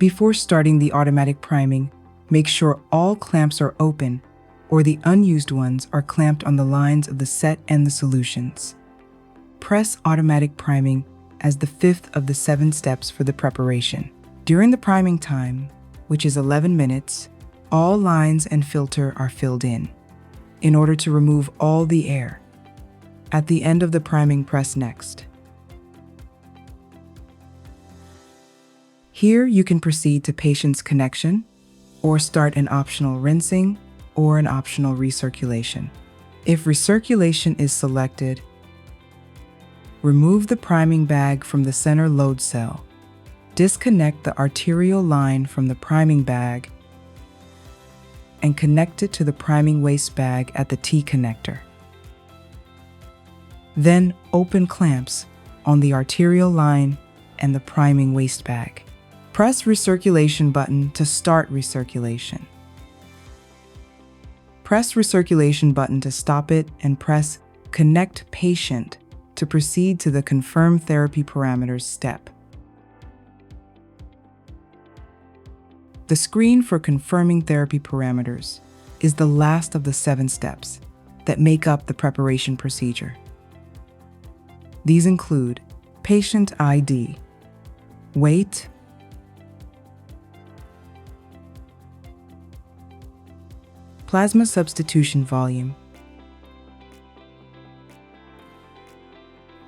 Before starting the automatic priming, make sure all clamps are open or the unused ones are clamped on the lines of the set and the solutions. Press automatic priming as the 5th of the 7 steps for the preparation. During the priming time, which is 11 minutes, all lines and filter are filled in order to remove all the air. At the end of the priming, press Next. Here you can proceed to patient's connection or start an optional rinsing or an optional recirculation. If recirculation is selected, remove the priming bag from the center load cell. Disconnect the arterial line from the priming bag and connect it to the priming waste bag at the T connector. Then open clamps on the arterial line and the priming waste bag. Press recirculation button to start recirculation. Press recirculation button to stop it and press Connect Patient to proceed to the Confirm Therapy Parameters step. The screen for confirming therapy parameters is the last of the 7 steps that make up the preparation procedure. These include patient ID, weight, plasma substitution volume,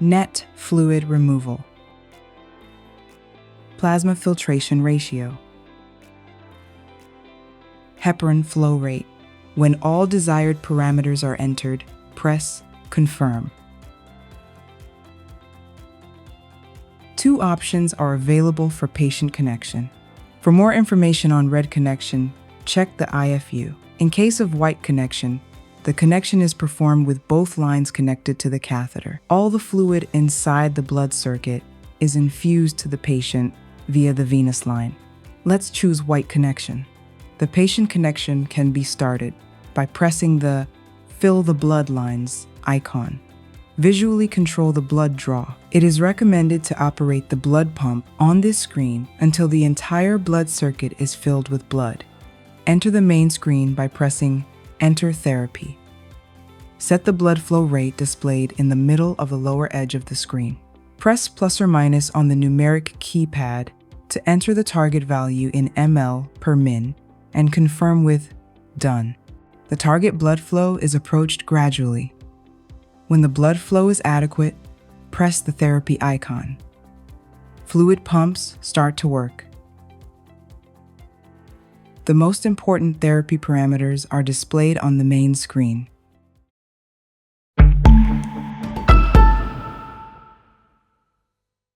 net fluid removal, plasma filtration ratio, heparin flow rate. When all desired parameters are entered, press Confirm. 2 options are available for patient connection. For more information on red connection, check the IFU. In case of white connection, the connection is performed with both lines connected to the catheter. All the fluid inside the blood circuit is infused to the patient via the venous line. Let's choose white connection. The patient connection can be started by pressing the Fill the Blood Lines icon. Visually control the blood draw. It is recommended to operate the blood pump on this screen until the entire blood circuit is filled with blood. Enter the main screen by pressing Enter Therapy. Set the blood flow rate displayed in the middle of the lower edge of the screen. Press plus or minus on the numeric keypad to enter the target value in ml per min and confirm with Done. The target blood flow is approached gradually. When the blood flow is adequate, press the therapy icon. Fluid pumps start to work. The most important therapy parameters are displayed on the main screen.